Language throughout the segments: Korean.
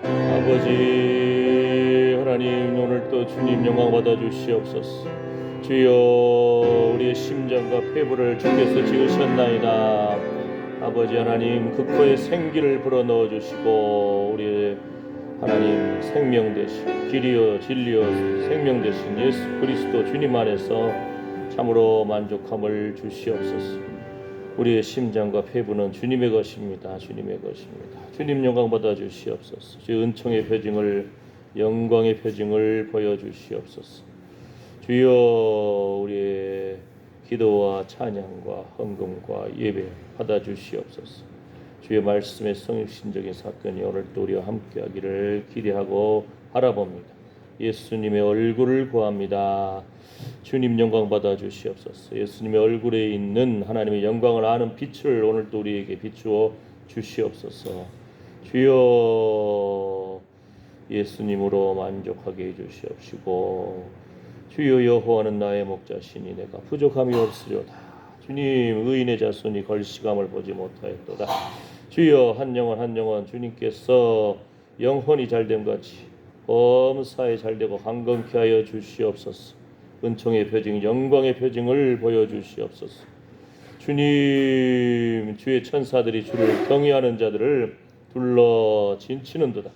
아버지 하나님, 오늘 또 주님 영광 받아 주시옵소서. 주여, 우리의 심장과 폐부를 주께서 지으셨나이다. 아버지 하나님, 그 코에 생기를 불어넣어 주시고 우리의 하나님 생명 되신 길이요 진리요 생명 되신 예수 그리스도 주님 안에서 참으로 만족함을 주시옵소서. 우리의 심장과 폐부는 주님의 것입니다. 주님의 것입니다. 주님 영광 받아 주시옵소서. 주의 은총의 표징을, 영광의 표징을 보여주시옵소서. 주여, 우리의 기도와 찬양과 헌금과 예배 받아 주시옵소서. 주의 말씀의 성육신적인 사건이 오늘 또 우리와 함께하기를 기대하고 바라봅니다. 예수님의 얼굴을 구합니다. 주님 영광 받아 주시옵소서. 예수님의 얼굴에 있는 하나님의 영광을 아는 빛을 오늘 또 우리에게 비추어 주시옵소서. 주여, 예수님으로 만족하게 해 주시옵시고, 주여, 여호와는 나의 목자시니 내가 부족함이 없으리로다. 주님, 의인의 자손이 걸시감을 보지 못하였도다. 주여, 한 영혼 한 영혼 주님께서 영혼이 잘됨같이 범사에 잘되고 강건케 하여 주시옵소서. 은총의 표징, 영광의 표징을 보여주시옵소서. 주님, 주의 천사들이 주를 경외하는 자들을 둘러 진치는도다.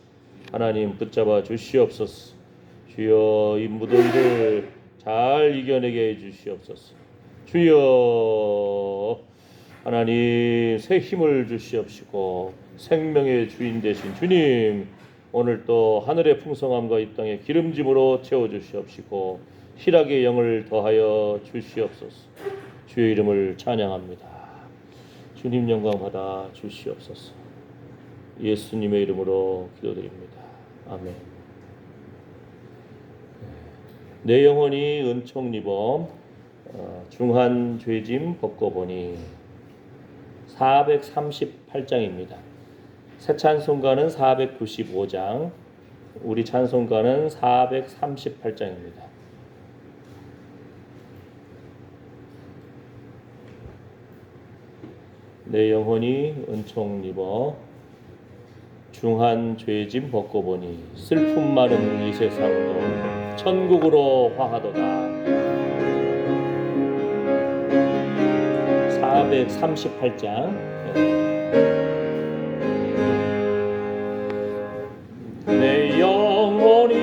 하나님, 붙잡아 주시옵소서. 주여, 이 무더위를 잘 이겨내게 해 주시옵소서. 주여, 하나님, 새 힘을 주시옵시고 생명의 주인 되신 주님, 오늘 또 하늘의 풍성함과 이 땅의 기름짐으로 채워주시옵시고 희락의 영을 더하여 주시옵소서. 주의 이름을 찬양합니다. 주님 영광 받아 주시옵소서. 예수님의 이름으로 기도드립니다. 아멘. 내 영혼이 은총 입어 중한 죄짐 벗고 보니 438장입니다. 새 찬송가는 495장, 우리 찬송가는 438장입니다. 내 영혼이 은총 입어 중한 죄짐 벗고 보니 슬픔 많은 이 세상도 천국으로 화하도다. 438장. 내 영혼이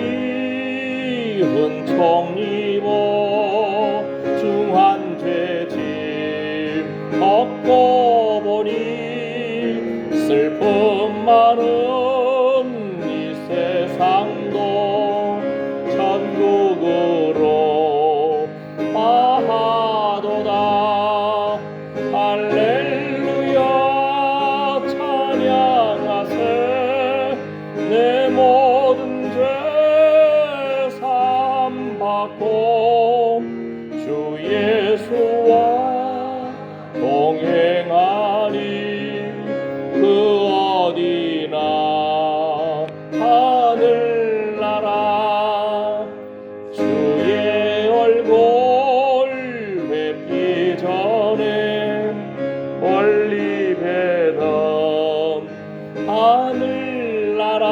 은총 입어 중한 죄짐 벗고 보니 슬픔 많은 이 세상도 천국으로 화하도다. 할렐루야 찬양하세. 내 모든 죄 사함 받고 주 예수와 동행하니 그 어디나 하늘나라. 주의 얼굴 뵙기 전에 멀리 뵈던 하늘나라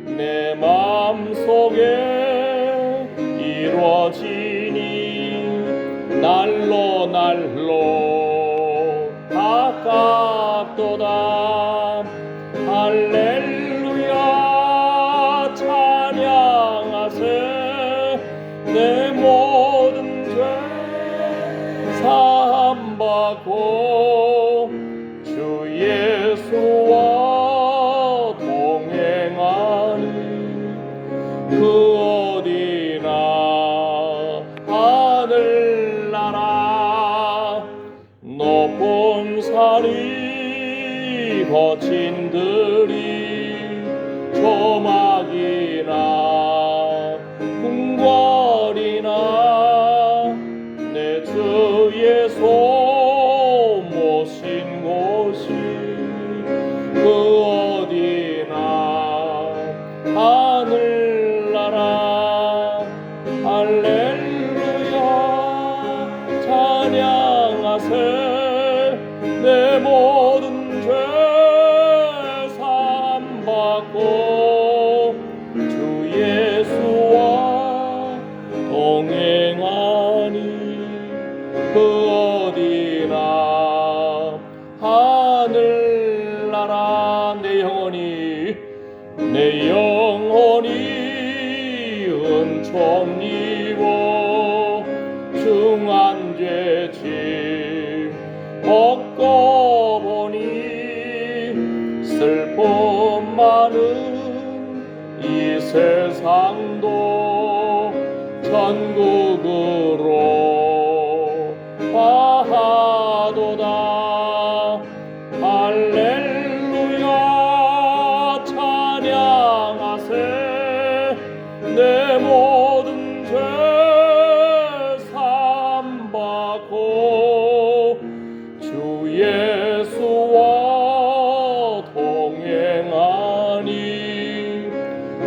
내 마음속에 이루어지니 날로 날로 가깝도다. 할렐루야 찬양하세. 내 모든 죄 사함 받고 주 예수와 동행하니 그 어디나 하늘나라. 높은 산이 거친 들이 조막이나 궁궐이나 내 주의 손 모신 곳이 그 어디나 하늘나라. 할렐루야 찬양하세. 내 모든 죄 사함 받고 받고 주 예수와 동행하니 그 어디나 하늘나라 내 영혼이 은총 입어 중한 죄짐 벗고 보니 슬픔 많은 이 세상도 천국으로 화하도다. 할렐루야 찬양하세. 내 모든 죄 사함받고 주 예수와 동행하니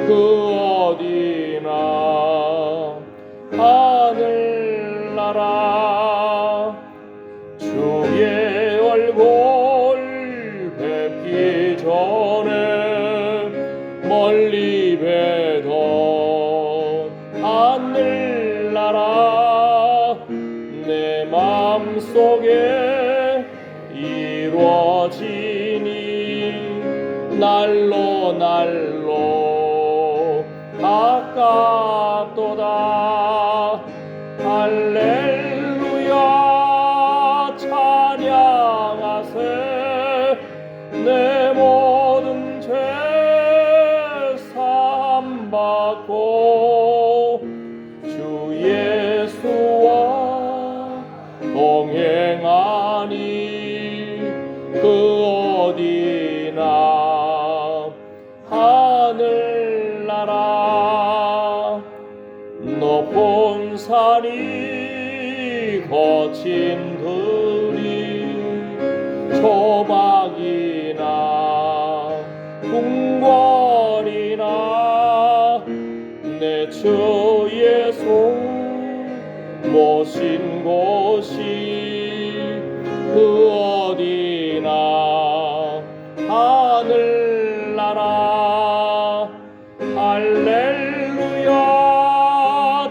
그 어디나 하늘나라 주의 얼굴 뵙기 전에 멀리 뵈던 하늘나라 내 맘속에 이루어지니 날로 날로 가깝도다. 할렐루야 찬양하세. 내 모든 죄 사함받고 주 예수와 동행하니 그 어디나 하늘나라 높은 산이 거친 들이 초막이나 궁궐이나 내 주 예수 모신 곳이 그 어디나 하늘나라 할렐루야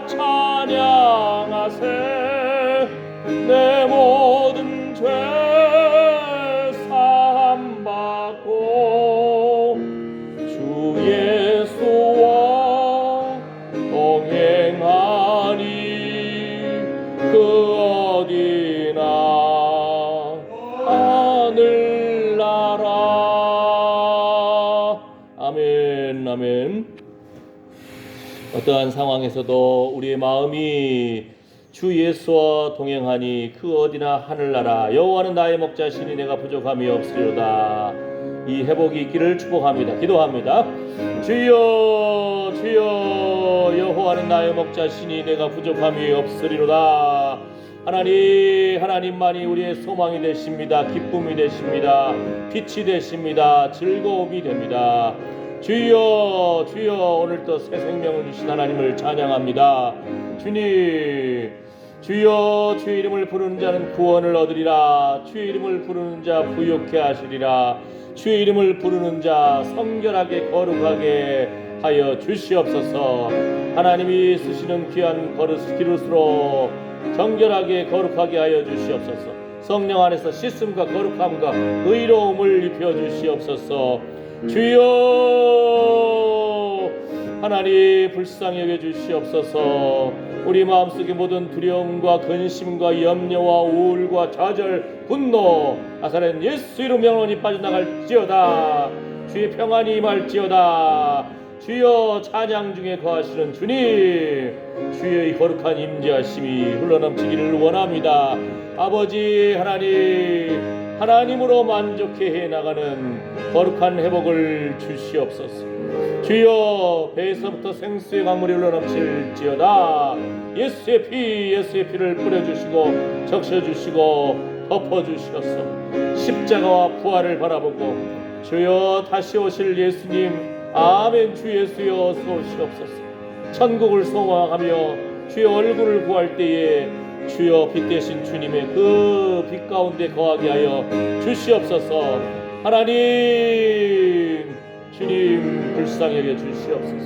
찬양하세. 내 모든 죄 사함받고 주 예수와 동행하니 그 어디나 하늘나라. 아멘 아멘. 어떠한 상황에서도 우리의 마음이 주 예수와 동행하니 그 어디나 하늘나라 여호와는 나의 목자시니 내가 부족함이 없으리로다. 이 회복이 있기를 축복합니다. 기도합니다. 주여 주여 여호와는 나의 목자시니 내가 부족함이 없으리로다. 하나님만이 우리의 소망이 되십니다. 기쁨이 되십니다. 빛이 되십니다. 즐거움이 됩니다. 주여 주여 오늘도 새 생명을 주신 하나님을 찬양합니다. 주님 주여 주의 이름을 부르는 자는 구원을 얻으리라. 주의 이름을 부르는 자 부욕케 하시리라. 주의 이름을 부르는 자 성결하게 거룩하게 하여 주시옵소서. 하나님이 쓰시는 귀한 기름으로 정결하게 거룩하게 하여 주시옵소서. 성령 안에서 씻음과 거룩함과 의로움을 입혀 주시옵소서. 주여 하나님 불쌍히 여겨 주시옵소서. 우리 마음속의 모든 두려움과 근심과 염려와 우울과 좌절 분노 나사렛 예수 이름 영원히 빠져나갈지어다. 주의 평안이 임할지어다. 주여 찬양 중에 거하시는 주님 주의 거룩한 임재하심이 흘러넘치기를 원합니다. 아버지 하나님으로 만족해 나가는 거룩한 회복을 주시옵소서. 주여 배에서부터 생수의 강물이 흘러넘칠지어다. 예수의 피를 뿌려주시고 적셔주시고 덮어주시옵소서. 십자가와 부활을 바라보고 주여 다시 오실 예수님 아멘. 주 예수여 어서 오시옵소서. 천국을 소망하며 주의 얼굴을 구할 때에 주여 빛 대신 주님의 그 빛 가운데 거하게 하여 주시옵소서. 하나님 주님 불쌍히 여겨 주시옵소서.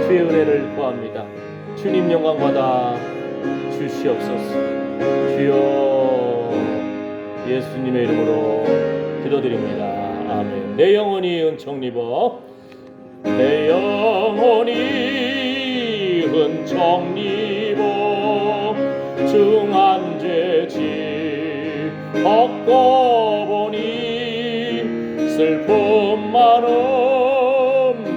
주의 은혜를 구합니다. 주님 영광 받아 주시옵소서. 주여 예수님의 이름으로 기도드립니다. 아멘. 내 영혼이 은총 입어, 내 영혼이 은총 입어 중한 죄지 벗고 보니 슬픔 많은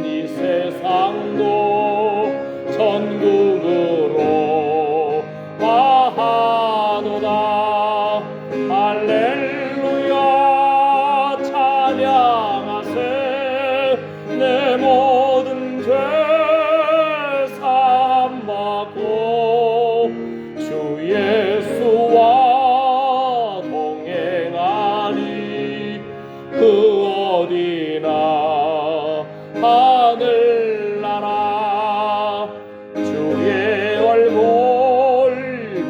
이 세상도 천국으로 와하도다. 할렐루야 찬양하세. 내 모든 죄 사함 받고 주 예수와 동행하니 그 어디나 하늘나라. 주의 얼굴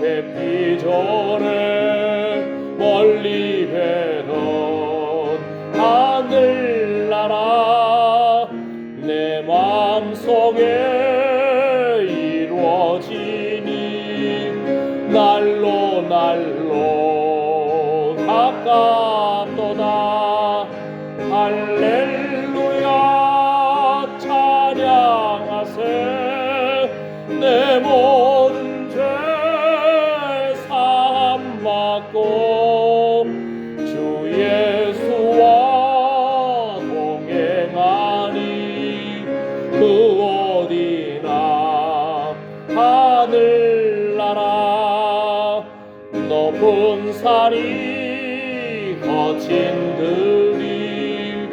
뵙기 전에 멀리 뵈던 하늘나라 내 마음속에 이루어지니 날로 날로 가깝도다. 할렐루야 찬양하세. 내 모든 죄 사함 받고 주 예수와 동행하니 그 어디나 하늘나라. 높은 산이 거친 들이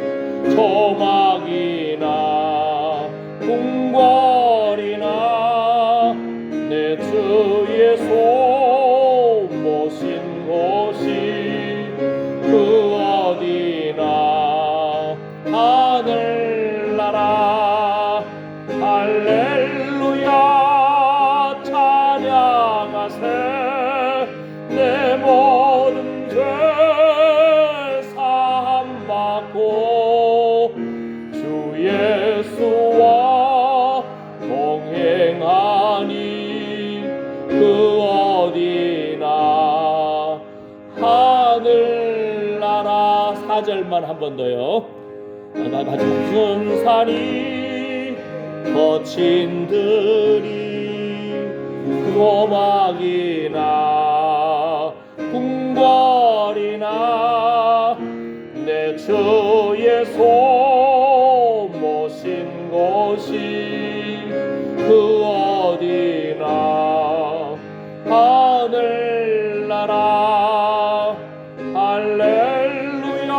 조막이나 궁궐이나 내 주 예수 모신 곳이 그 어디나 하늘나라. 할렐루야 찬양하세. 내 모든 죄 사함 받고 주 예수와 동행하니 그 어디나 하늘나라. 4절만 한 번 더요. 높은 산이 거친 들이 조막이나 궁궐이나 내 주 예수 모신 곳이 그 어디나 하늘나라. 할렐루야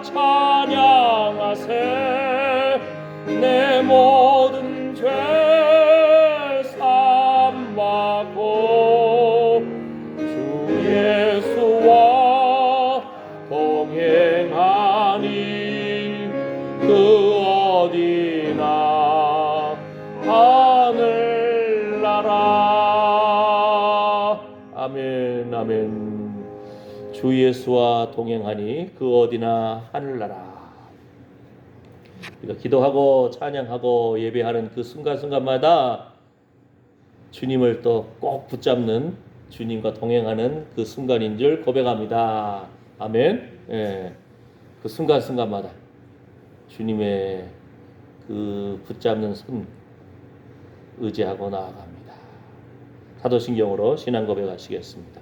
찬양하세. 내 모든 죄 사함 받고 주 예수와 동행하니 그 어디나 하늘나라. 아멘 아멘. 주 예수와 동행하니 그 어디나 하늘나라. 우리가 기도하고 찬양하고 예배하는 그 순간순간마다 주님을 또 꼭 붙잡는, 주님과 동행하는 그 순간인 줄 고백합니다. 아멘. 예. 그 순간순간마다 주님의 그 붙잡는 손 의지하고 나아갑니다. 사도신경으로 신앙 고백하시겠습니다.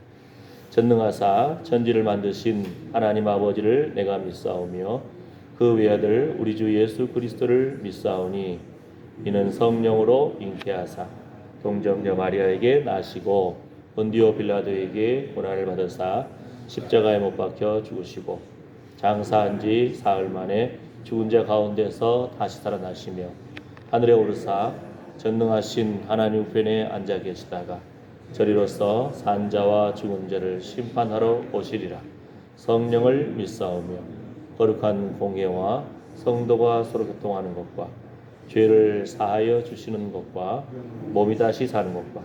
전능하사 천지를 만드신 하나님 아버지를 내가 믿사오며 그 외아들 우리 주 예수 그리스도를 믿사오니 이는 성령으로 잉태하사 동정녀 마리아에게 나시고 본디오 빌라도에게 고난을 받으사 십자가에 못 박혀 죽으시고 장사한 지 사흘 만에 죽은 자 가운데서 다시 살아나시며 하늘에 오르사 전능하신 하나님 우편에 앉아 계시다가 저리로서 산자와 죽은 자를 심판하러 오시리라. 성령을 믿사오며 거룩한 공예와 성도가 서로 교통하는 것과 죄를 사하여 주시는 것과 몸이 다시 사는 것과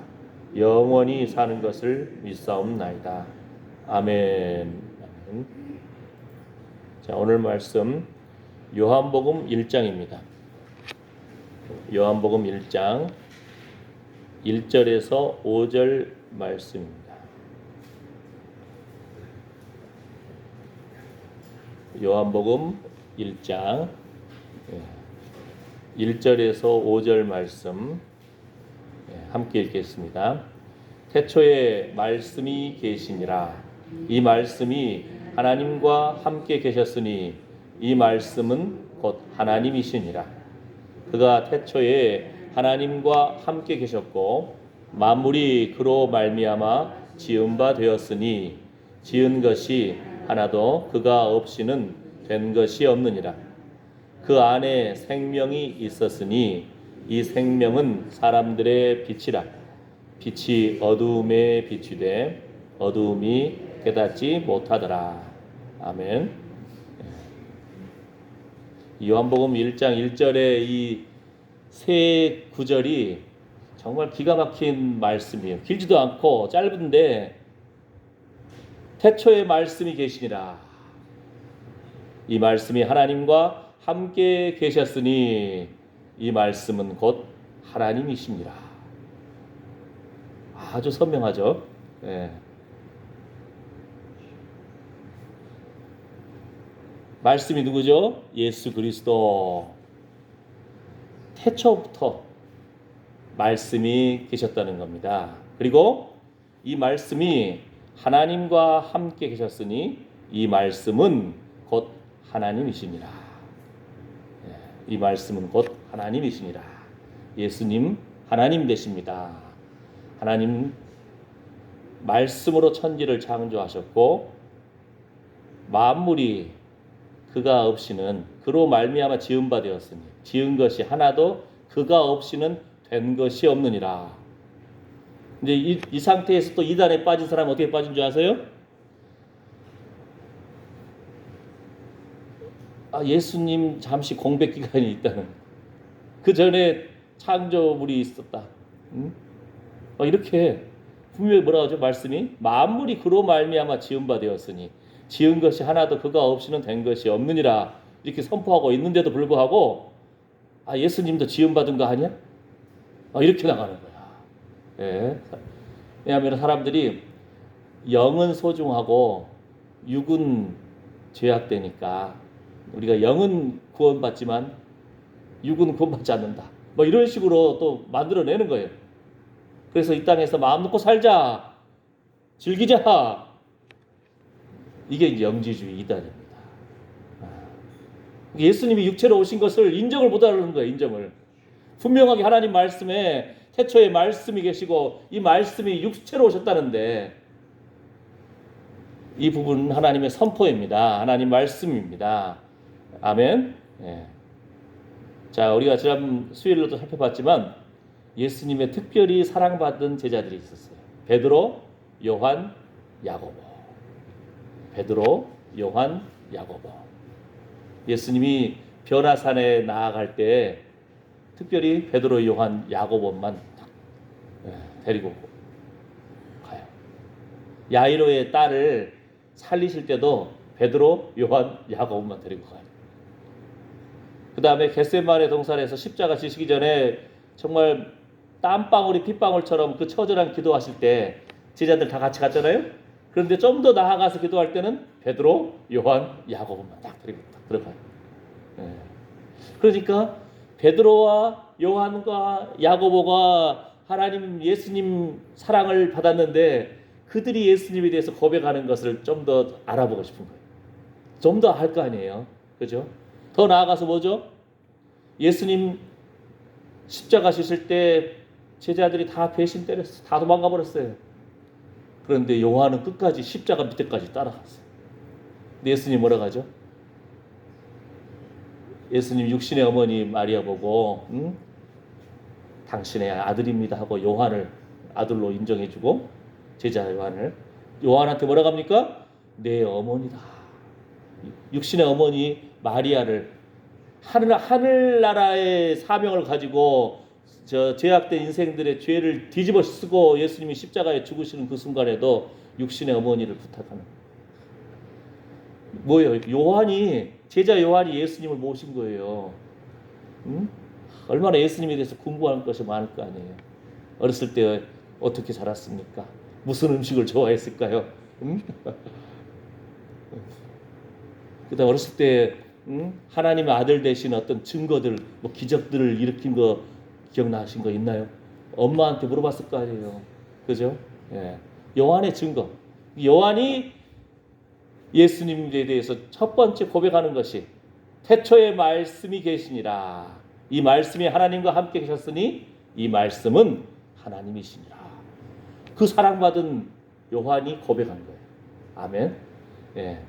영원히 사는 것을 믿사옵나이다. 아멘. 자, 오늘 말씀 요한복음 1장입니다. 요한복음 1장 1절에서 5절 말씀입니다. 요한복음 1장 1절에서 5절 말씀 함께 읽겠습니다. 태초에 말씀이 계시니라. 이 말씀이 하나님과 함께 계셨으니 이 말씀은 곧 하나님이시니라. 그가 태초에 하나님과 함께 계셨고 만물이 그로 말미암아 지은 바 되었으니 지은 것이 하나도 그가 없이는 된 것이 없느니라. 그 안에 생명이 있었으니 이 생명은 사람들의 빛이라. 빛이 어두움에 비추되 어두움이 깨닫지 못하더라. 아멘. 요한복음 1장 1절의 이 세 구절이 정말 기가 막힌 말씀이에요. 길지도 않고 짧은데 태초에 말씀이 계시니라. 이 말씀이 하나님과 함께 계셨으니 이 말씀은 곧 하나님이십니다. 아주 선명하죠. 네. 말씀이 누구죠? 예수 그리스도. 태초부터 말씀이 계셨다는 겁니다. 그리고 이 말씀이 하나님과 함께 계셨으니 이 말씀은 곧 하나님이시니라. 이 말씀은 곧 하나님이시니라. 예수님 하나님 되십니다. 하나님 말씀으로 천지를 창조하셨고 만물이 그가 없이는 그로 말미암아 지은 바 되었으니 지은 것이 하나도 그가 없이는 된 것이 없느니라. 이제 이 상태에서 또 이단에 빠진 사람은 어떻게 빠진 줄 아세요? 예수님 잠시 공백 기간이 있다는. 그 전에 창조물이 있었다. 이렇게 분명히 뭐라 하죠? 말씀이 만물이 그로 말미암아 지은 바 되었으니 지은 것이 하나도 그가 없이는 된 것이 없느니라. 이렇게 선포하고 있는데도 불구하고 예수님도 지은 받은 거 아니야? 이렇게 나가는 거야. 예. 왜냐하면 사람들이 영은 소중하고 육은 죄악되니까 우리가 영은 구원받지만 육은 구원받지 않는다. 이런 식으로 또 만들어내는 거예요. 그래서 이 땅에서 마음 놓고 살자, 즐기자. 이게 영지주의 이단입니다. 예수님이 육체로 오신 것을 인정을 못하는 거예요. 인정을. 분명하게 하나님 말씀에 태초에 말씀이 계시고 이 말씀이 육체로 오셨다는데 이 부분은 하나님의 선포입니다. 하나님 말씀입니다. 아멘. 예. 자, 우리가 지난 수요일로도 살펴봤지만 예수님의 특별히 사랑받은 제자들이 있었어요. 베드로, 요한, 야고보. 베드로, 요한, 야고보. 예수님이 변화산에 나아갈 때 특별히 베드로, 요한, 야고보만 데리고 가요. 야이로의 딸을 살리실 때도 베드로, 요한, 야고보만 데리고 가요. 그 다음에 겟세마네 동산에서 십자가 지시기 전에 정말 땀방울이 핏방울처럼 그 처절한 기도하실 때 제자들 다 같이 갔잖아요. 그런데 좀 더 나아가서 기도할 때는 베드로, 요한, 야고보만 딱 데리고 딱 들어가요. 예. 그러니까 베드로와 요한과 야고보가 하나님 예수님 사랑을 받았는데 그들이 예수님에 대해서 고백하는 것을 좀 더 알아보고 싶은 거예요. 좀 더 할 거 아니에요. 그죠? 더 나아가서 뭐죠? 예수님 십자가 지실 때 제자들이 다 배신 때렸어요. 다 도망가 버렸어요. 그런데 요한은 끝까지 십자가 밑에까지 따라갔어요. 근데 예수님 뭐라고 하죠? 예수님 육신의 어머니 마리아 보고 당신의 아들입니다 하고 요한을 아들로 인정해주고 제자 요한한테 뭐라고 합니까? 내 어머니다. 육신의 어머니 마리아를 하늘나라의 사명을 가지고 죄악된 인생들의 죄를 뒤집어 쓰고 예수님이 십자가에 죽으시는 그 순간에도 육신의 어머니를 부탁하는 뭐예요? 요한이 제자 요한이 예수님을 모신 거예요. 응? 얼마나 예수님에 대해서 궁금한 것이 많을 거 아니에요. 어렸을 때 어떻게 자랐습니까? 무슨 음식을 좋아했을까요? 응? 그다음 어렸을 때 하나님의 아들 되신 어떤 증거들, 뭐 기적들을 일으킨 거 기억나신 거 있나요? 엄마한테 물어봤을 거 아니에요. 그죠? 예. 요한의 증거. 요한이 예수님에 대해서 첫 번째 고백하는 것이 태초에 말씀이 계시니라. 이 말씀이 하나님과 함께 계셨으니 이 말씀은 하나님이시니라. 그 사랑받은 요한이 고백한 거예요. 아멘. 예.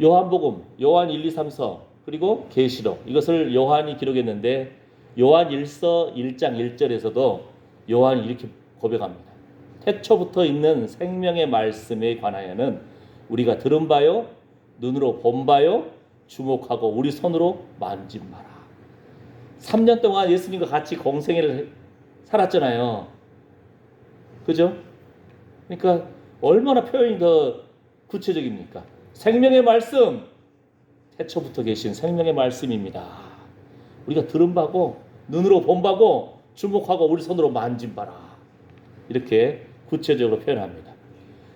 요한복음, 요한 1, 2, 3, 4 그리고 계시록 이것을 요한이 기록했는데 요한 1서 1장 1절에서도 요한이 이렇게 고백합니다. 태초부터 있는 생명의 말씀에 관하여는 우리가 들은 바요, 눈으로 본 바요, 주목하고 우리 손으로 만진 바라. 3년 동안 예수님과 같이 공생애를 살았잖아요. 그죠? 그러니까 얼마나 표현이 더 구체적입니까? 생명의 말씀, 태초부터 계신 생명의 말씀입니다. 우리가 들은 바고 눈으로 본 바고 주목하고 우리 손으로 만진 바라. 이렇게 구체적으로 표현합니다.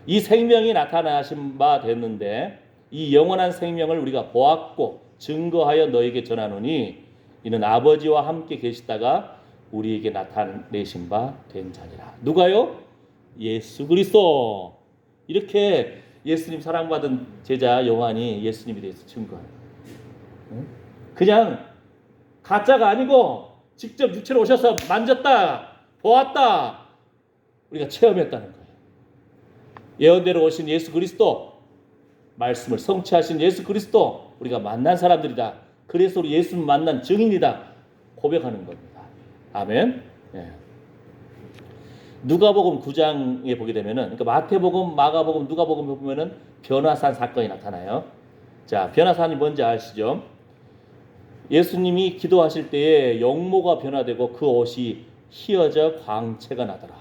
이 생명이 나타나신 바 됐는데 이 영원한 생명을 우리가 보았고 증거하여 너에게 전하노니 이는 아버지와 함께 계시다가 우리에게 나타내신 바 된 자니라. 누가요? 예수 그리스도. 이렇게 예수님 사랑받은 제자 요한이 예수님에 대해서 증거해요. 그냥 가짜가 아니고 직접 육체로 오셔서 만졌다, 보았다, 우리가 체험했다는 거예요. 예언대로 오신 예수 그리스도, 말씀을 성취하신 예수 그리스도, 우리가 만난 사람들이다. 그래서 우리 예수님 만난 증인이다. 고백하는 겁니다. 아멘. 예. 누가복음 9장에 보게 되면은, 그러니까 마태복음, 마가복음, 누가복음에 보면은 변화산 사건이 나타나요. 자, 변화산이 뭔지 아시죠? 예수님이 기도하실 때에 영모가 변화되고 그 옷이 휘어져 광채가 나더라.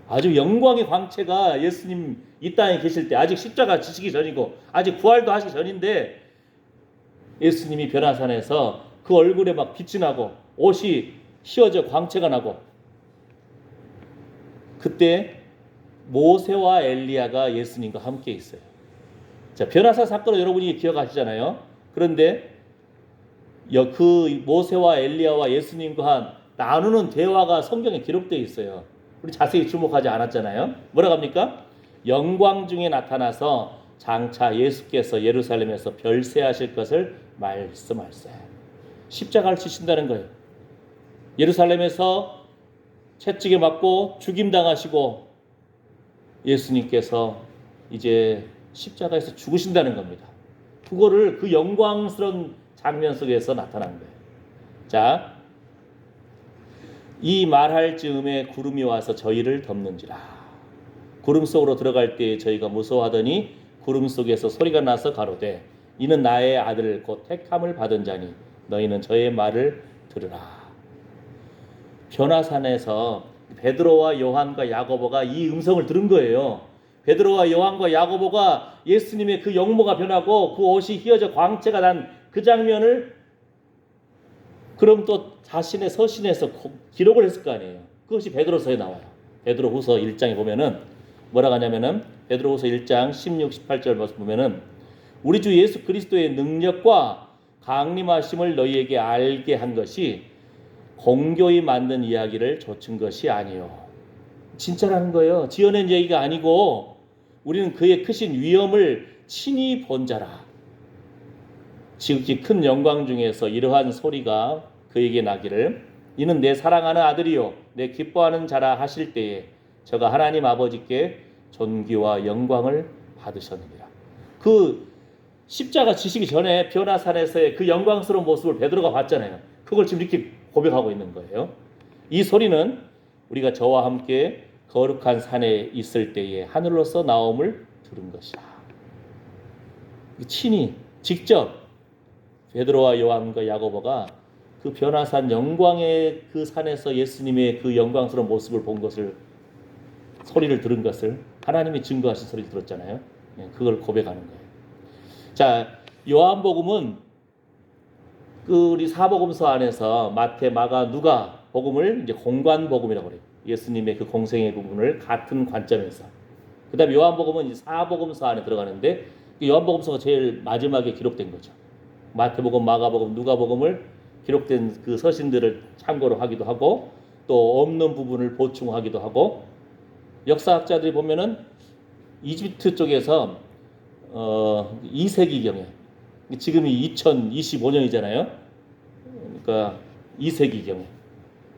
아주 영광의 광채가 예수님 이 땅에 계실 때 아직 십자가 지시기 전이고 아직 부활도 하시기 전인데 예수님이 변화산에서 그 얼굴에 막 빛이 나고 옷이 휘어져 광채가 나고 그때 모세와 엘리야가 예수님과 함께 있어요. 자, 변화산 사건을 여러분이 기억하시잖아요. 그런데 그 모세와 엘리야와 예수님과 나누는 대화가 성경에 기록되어 있어요. 우리 자세히 주목하지 않았잖아요. 뭐라고 합니까? 영광 중에 나타나서 장차 예수께서 예루살렘에서 별세하실 것을 말씀하세요. 십자가를 지신다는 거예요. 예루살렘에서 채찍에 맞고 죽임당하시고 예수님께서 이제 십자가에서 죽으신다는 겁니다. 그거를 그 영광스러운 장면 속에서 나타난 거예요. 자, 이 말할 즈음에 구름이 와서 저희를 덮는지라. 구름 속으로 들어갈 때 저희가 무서워하더니 구름 속에서 소리가 나서 가로되 이는 나의 아들 곧 택함을 받은 자니 너희는 저의 말을 들으라. 변화산에서 베드로와 요한과 야고보가 이 음성을 들은 거예요. 베드로와 요한과 야고보가 예수님의 그 영모가 변하고 그 옷이 휘어져 광채가 난 그 장면을 그럼 또 자신의 서신에서 기록을 했을 거 아니에요. 그것이 베드로서에 나와요. 베드로후서 1장에 보면은 뭐라고 하냐면은 베드로후서 1장 16, 18절 말씀 보면은 우리 주 예수 그리스도의 능력과 강림하심을 너희에게 알게 한 것이 공교히 만든 이야기를 조친 것이 아니요. 진짜라는 거예요. 지어낸 얘기가 아니고 우리는 그의 크신 위엄을 친히 본 자라. 지극히 큰 영광 중에서 이러한 소리가 그에게 나기를 이는 내 사랑하는 아들이요 내 기뻐하는 자라 하실 때에 저가 하나님 아버지께 존귀와 영광을 받으셨느니라. 그 십자가 지시기 전에 변화산에서의 그 영광스러운 모습을 베드로가 봤잖아요. 그걸 지금 이렇게 고백하고 있는 거예요. 이 소리는 우리가 저와 함께 거룩한 산에 있을 때에 하늘로서 나옴을 들은 것이다. 친히 직접 베드로와 요한과 야고보가 그 변화산 영광의 그 산에서 예수님의 그 영광스러운 모습을 본 것을 소리를 들은 것을 하나님이 증거하신 소리를 들었잖아요. 그걸 고백하는 거예요. 자, 요한복음은 그 우리 사복음서 안에서 마태, 마가, 누가 복음을 이제 공관 복음이라고 그래요. 예수님의 그 공생의 부분을 같은 관점에서. 그다음에 요한복음은 이제 사복음서 안에 들어가는데 그 요한복음서가 제일 마지막에 기록된 거죠. 마태복음, 마가복음, 누가복음을 기록된 그 서신들을 참고로 하기도 하고 또 없는 부분을 보충하기도 하고 역사학자들이 보면은 이집트 쪽에서 2세기경에 지금이 2025년이잖아요. 그러니까 2세기경에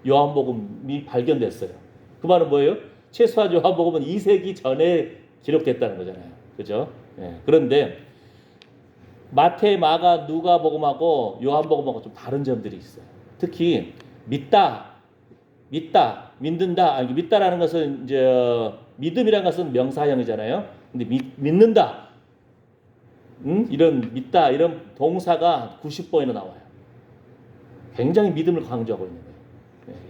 요한복음이 발견됐어요. 그 말은 뭐예요? 최소한 요한복음은 2세기 전에 기록됐다는 거잖아요. 그죠? 예. 그런데 마태, 마가, 누가복음하고 요한복음하고 좀 다른 점들이 있어요. 특히 믿다, 믿는다. 아니, 믿다라는 것은 이제 믿음이라는 것은 명사형이잖아요. 근데 믿는다, 이런 믿다 이런 동사가 90번이나 나와요. 굉장히 믿음을 강조하고 있는 거예요.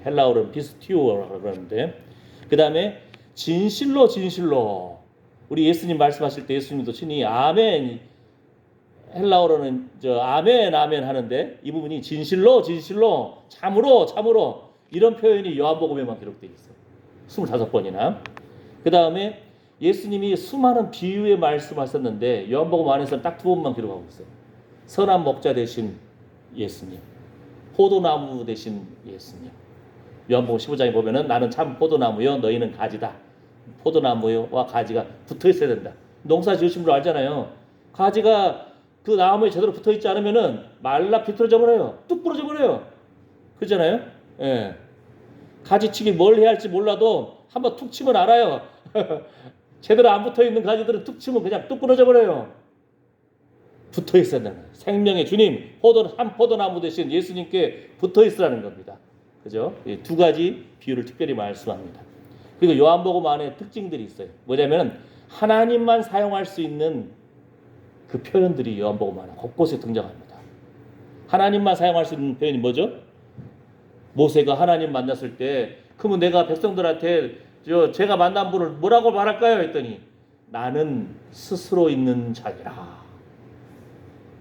헬라어로는 피스티오라고 그러는데, 그 다음에 진실로 우리 예수님 말씀하실 때 예수님도 친히 아멘, 헬라어로는 아멘 하는데 이 부분이 진실로 참으로 이런 표현이 요한복음에만 기록되어 있어요. 25번이나. 그 다음에 예수님이 수많은 비유의 말씀하셨는데 요한복음 안에서는 딱 2번만 기록하고 있어요. 선한 목자 되신 예수님, 포도나무 되신 예수님. 요한복음 15장에 보면은 나는 참 포도나무요 너희는 가지다. 포도나무와 가지가 붙어 있어야 된다. 농사 지으신 분 알잖아요. 가지가 그 나무에 제대로 붙어 있지 않으면은 말라 비틀어져 버려요. 뚝 부러져 버려요. 그렇잖아요. 예. 가지치기 뭘 해야 할지 몰라도 한번 툭 치면 알아요. 제대로 안 붙어 있는 가지들은 툭 치면 그냥 뚝 부러져 버려요. 붙어 있어야 된다. 생명의 주님, 한 포도나무 대신 예수님께 붙어 있으라는 겁니다. 그죠? 이 두 가지 비유를 특별히 말씀합니다. 그리고 요한복음 안에 특징들이 있어요. 뭐냐면 하나님만 사용할 수 있는 그 표현들이 요한복음 안에 곳곳에 등장합니다. 하나님만 사용할 수 있는 표현이 뭐죠? 모세가 하나님 만났을 때, 그러면 내가 백성들한테 제가 만난 분을 뭐라고 말할까요? 했더니 나는 스스로 있는 자니라.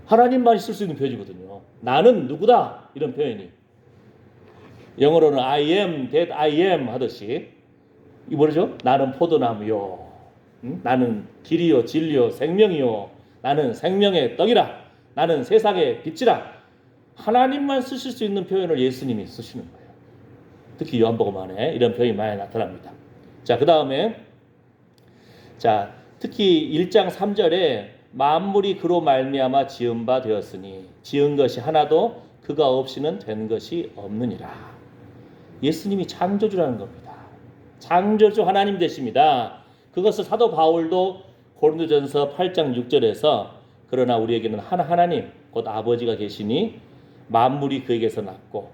하나님만 있을 수 있는 표현이거든요. 나는 누구다 이런 표현이. 영어로는 I am that I am 하듯이 이 뭐죠? 나는 포도나무요. 나는 길이요 진리요 생명이요. 나는 생명의 떡이라. 나는 세상의 빛이라. 하나님만 쓰실 수 있는 표현을 예수님이 쓰시는 거예요. 특히 요한복음 안에 이런 표현이 많이 나타납니다. 자, 그 다음에 특히 1장 3절에 만물이 그로 말미암아 지은 바 되었으니 지은 것이 하나도 그가 없이는 된 것이 없느니라. 예수님이 창조주라는 겁니다. 창조주 하나님 되십니다. 그것을 사도 바울도 고린도전서 8장 6절에서 그러나 우리에게는 한 하나님 곧 아버지가 계시니 만물이 그에게서 났고,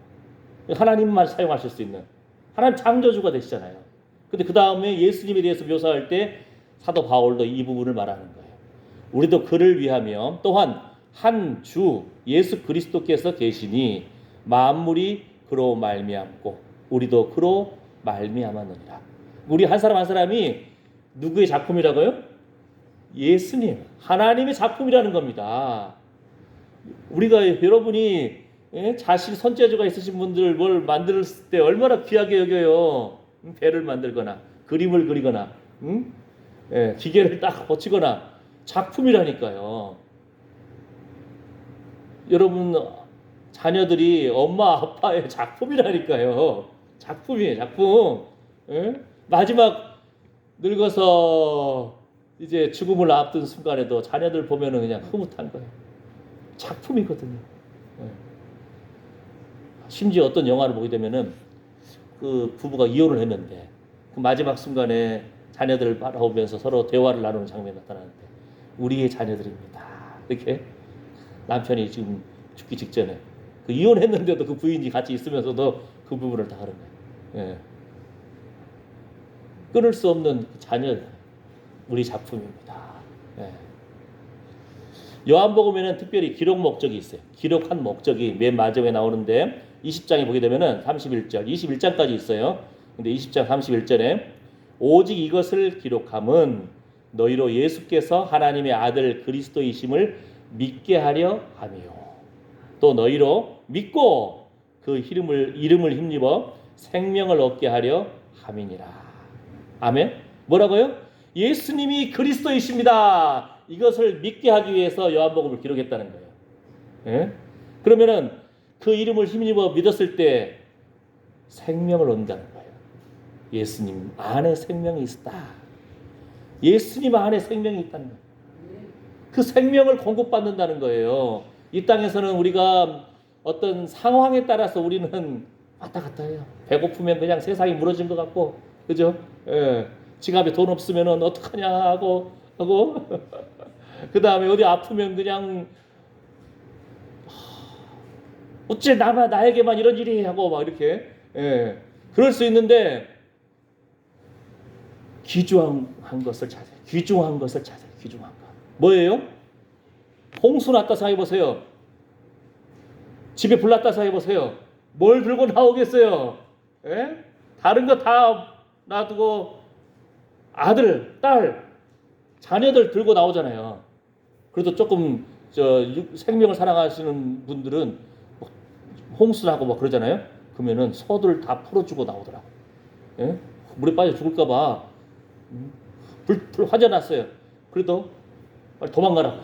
하나님만 사용하실 수 있는 하나님 창조주가 되시잖아요. 근데 그 다음에 예수님에 대해서 묘사할 때 사도 바울도 이 부분을 말하는 거예요. 우리도 그를 위하며 또한 한 주 예수 그리스도께서 계시니 만물이 그로 말미암고 우리도 그로 말미암았느니라. 우리 한 사람 한 사람이 누구의 작품이라고요? 예수님, 하나님의 작품이라는 겁니다. 우리가 여러분이 자식 손재주가 있으신 분들 뭘 만들었을 때 얼마나 귀하게 여겨요. 배를 만들거나 그림을 그리거나 기계를 딱 고치거나 작품이라니까요. 여러분 자녀들이 엄마 아빠의 작품이라니까요. 작품이에요, 작품. 마지막 늙어서 이제 죽음을 앞둔 순간에도 자녀들 보면은 그냥 흐뭇한 거예요. 작품이거든요. 심지어 어떤 영화를 보게 되면은 그 부부가 이혼을 했는데 그 마지막 순간에 자녀들을 바라보면서 서로 대화를 나누는 장면이 나타나는데 우리의 자녀들입니다. 이렇게 남편이 지금 죽기 직전에 그 이혼했는데도 그 부인이 같이 있으면서도 그 부분을 다 하는 거예요. 끊을 수 없는 그 자녀, 우리 작품입니다. 요한복음에는 특별히 기록 목적이 있어요. 기록한 목적이 맨 마지막에 나오는데 20장에 보게 되면은 31절, 21장까지 있어요. 근데 20장 31절에 오직 이것을 기록함은 너희로 예수께서 하나님의 아들 그리스도이심을 믿게 하려 함이요. 또 너희로 믿고 그 이름을 힘입어 생명을 얻게 하려 함이니라. 아멘. 뭐라고요? 예수님이 그리스도이십니다. 이것을 믿게 하기 위해서 요한복음을 기록했다는 거예요. 예? 그러면은 그 이름을 힘입어 믿었을 때 생명을 얻는다는 거예요. 예수님 안에 생명이 있다. 예수님 안에 생명이 있다는 거예요. 그 생명을 공급받는다는 거예요. 이 땅에서는 우리가 어떤 상황에 따라서 우리는 왔다 갔다 해요. 배고프면 그냥 세상이 무너진 것 같고, 그죠? 예. 지갑에 돈 없으면 어떡하냐 하고 그 다음에 어디 아프면 그냥 어째 나에게만 이런 일이 하고 막 이렇게, 예. 그럴 수 있는데 귀중한 것을 찾아요. 귀중한 것을 찾아요. 귀중한 것. 뭐예요? 홍수 났다 생각해보세요. 집에 불 났다 생각해보세요. 뭘 들고 나오겠어요? 예? 다른 거 다 놔두고 아들, 딸, 자녀들 들고 나오잖아요. 그래도 조금 생명을 사랑하시는 분들은 홍수 나고 막 그러잖아요. 그러면은 소들 다 풀어주고 나오더라고. 예? 물에 빠져 죽을까봐 불 화재 났어요. 그래도 빨리 도망가라고.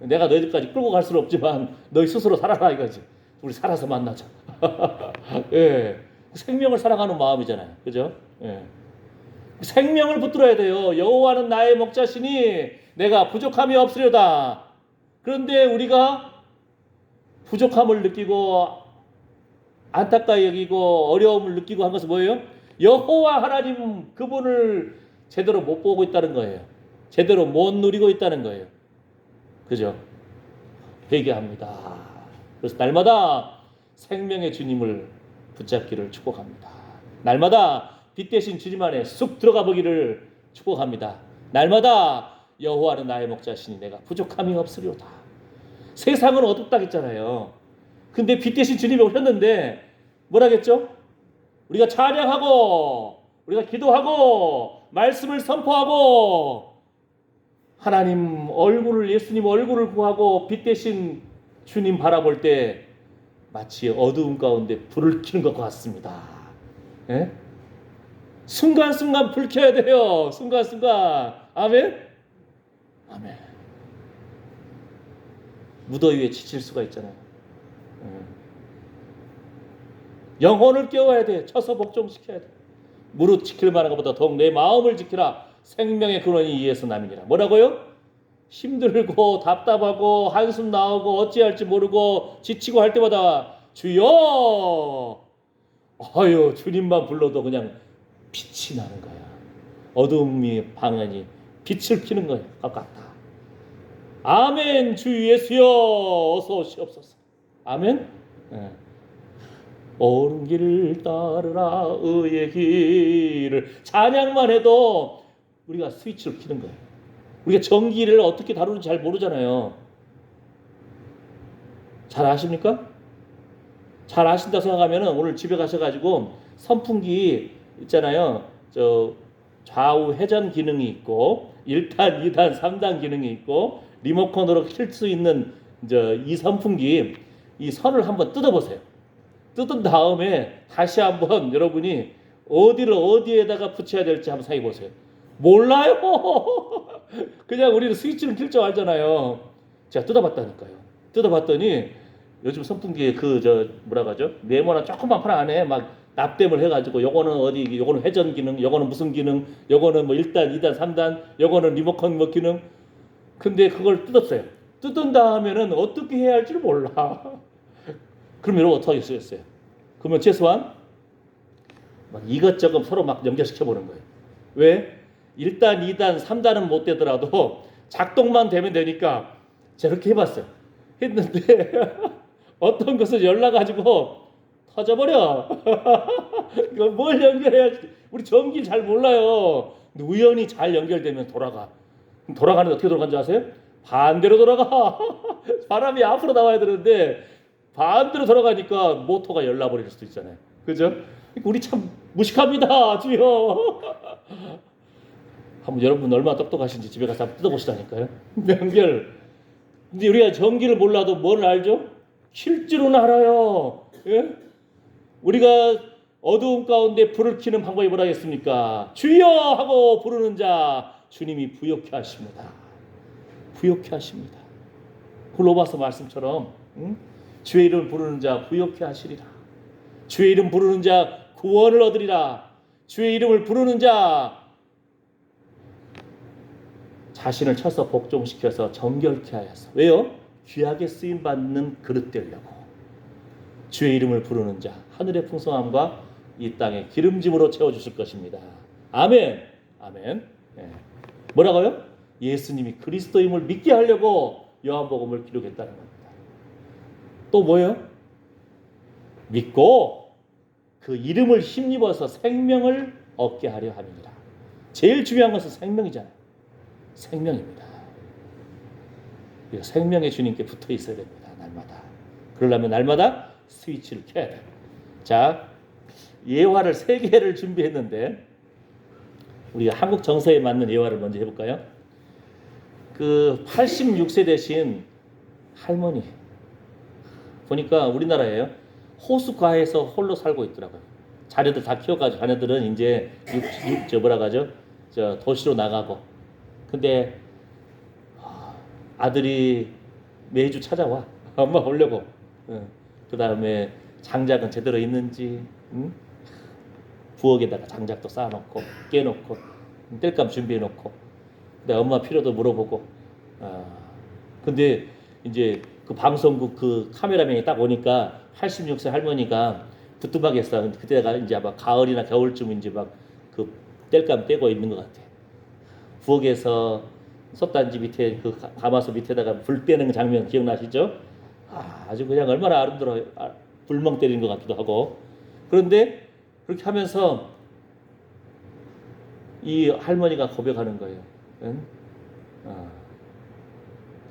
내가 너희들까지 끌고 갈 수는 없지만 너희 스스로 살아라 이거지. 우리 살아서 만나자. 예. 생명을 사랑하는 마음이잖아요. 그죠? 예. 생명을 붙들어야 돼요. 여호와는 나의 목자시니 내가 부족함이 없으려다. 그런데 우리가 부족함을 느끼고 안타까이 여기고 어려움을 느끼고 한 것은 뭐예요? 여호와 하나님 그분을 제대로 못 보고 있다는 거예요. 제대로 못 누리고 있다는 거예요. 그죠? 회개합니다. 그래서 날마다 생명의 주님을 붙잡기를 축복합니다. 날마다 빛 대신 주님 안에 쑥 들어가 보기를 축복합니다. 날마다 여호와는 나의 목자시니 내가 부족함이 없으리로다. 세상은 어둡다 했잖아요. 근데 빛 대신 주님이 오셨는데 뭐라겠죠? 우리가 찬양하고 우리가 기도하고 말씀을 선포하고 하나님 얼굴을 예수님 얼굴을 구하고 빛 대신 주님 바라볼 때 마치 어두운 가운데 불을 켜는 것 같습니다. 예? 순간순간 불 켜야 돼요. 순간순간. 아멘? 아멘. 무더위에 지칠 수가 있잖아요. 영혼을 깨워야 돼. 쳐서 복종시켜야 돼. 무릇 지킬 만한 것보다 더욱 내 마음을 지키라. 생명의 근원이 이에서 남이니라. 뭐라고요? 힘들고 답답하고 한숨 나오고 어찌할지 모르고 지치고 할 때마다 주여 아유 주님만 불러도 그냥 빛이 나는 거야. 어둠이 방언이 빛을 피는 거예요. 같다. 아멘. 주 예수여 어서 오시옵소서. 아멘. 네. 옳은 길을 따르라 의의 길을 찬양만 해도 우리가 스위치를 켜는 거예요. 우리가 전기를 어떻게 다루는지 잘 모르잖아요. 잘 아십니까? 잘 아신다 생각하면 오늘 집에 가셔가지고 선풍기 있잖아요. 좌우 회전 기능이 있고 1단, 2단, 3단 기능이 있고 리모컨으로 킬 수 있는 이 선풍기 이 선을 한번 뜯어보세요. 뜯은 다음에 다시 한번 여러분이 어디에다가 붙여야 될지 한번 생각해 보세요. 몰라요. 그냥 우리는 스위치를 킬 줄 알잖아요. 제가 뜯어봤다니까요. 뜯어봤더니 요즘 선풍기에 뭐라 하죠? 네모나 조그만 판 안에 막 납땜을 해가지고 요거는 회전 기능, 요거는 무슨 기능, 요거는 뭐 1단, 2단, 3단, 요거는 리모컨 뭐 기능. 근데 그걸 뜯었어요. 뜯은 다음에는 어떻게 해야 할지를 몰라. 그럼 여러분 어떻게 하겠어요? 그러면 최소한 막 이것저것 서로 막 연결시켜 보는 거예요. 왜? 1단, 2단, 3단은 못 되더라도 작동만 되면 되니까 저렇게 해봤어요. 했는데 어떤 것을 열나가지고 터져버려. 이거 뭘 연결해야 할지 우리 전기 잘 몰라요. 근데 우연히 잘 연결되면 돌아가는데 어떻게 돌아가는지 아세요? 반대로 돌아가. 바람이 앞으로 나와야 되는데 반대로 돌아가니까 모터가 열나버릴 수도 있잖아요. 그죠? 우리 참 무식합니다. 주여. 한번 여러분 얼마나 똑똑하신지 집에 가서 한번 뜯어보시다니까요. 연결 근데 우리가 전기를 몰라도 뭘 알죠? 킬 줄은 알아요. 예? 우리가 어두운 가운데 불을 켜는 방법이 뭐라겠습니까? 주여 하고 부르는 자 주님이 부욕케 하십니다. 부욕케 하십니다. 로마서 말씀처럼 주의 이름 부르는 자 부욕케 하시리라. 주의 이름 부르는 자 구원을 얻으리라. 주의 이름을 부르는 자 자신을 쳐서 복종시켜서 정결케 하여서 왜요? 귀하게 쓰임 받는 그릇 되려고. 주의 이름을 부르는 자 하늘의 풍성함과 이 땅의 기름짐으로 채워주실 것입니다. 아멘. 아멘. 네. 뭐라고요? 예수님이 그리스도임을 믿게 하려고 요한복음을 기록했다는 겁니다. 또 뭐예요? 믿고 그 이름을 힘입어서 생명을 얻게 하려 합니다. 제일 중요한 것은 생명이잖아요. 생명입니다. 생명의 주님께 붙어 있어야 됩니다. 날마다. 그러려면 날마다 스위치를 켜야 돼요. 자, 예화를 3개를 준비했는데 우리가 한국 정서에 맞는 예화를 먼저 해볼까요? 그 86세 되신 할머니 보니까 우리나라에요. 호수가에서 홀로 살고 있더라고요. 자녀들 다 키워가지고 자녀들은 이제 도시로 나가고. 근데 아들이 매주 찾아와. 엄마 오려고. 그 다음에 장작은 제대로 있는지, 부엌에다가 장작도 쌓아놓고 깨놓고 땔감 준비해놓고. 근데 엄마 필요도 물어보고. 근데 이제 그 방송국 그 카메라맨이 딱 오니까 86세 할머니가 부뚜막에서 그때가 이제 아마 가을이나 겨울쯤인지 막 그 땔감 떼고 있는 것 같아. 부엌에서 솥단지 밑에 그 가마솥 밑에다가 불 빼는 장면 기억나시죠? 아주 그냥 얼마나 아름다워요. 불멍 때리는 것 같기도 하고. 그런데 그렇게 하면서 이 할머니가 고백하는 거예요. 응?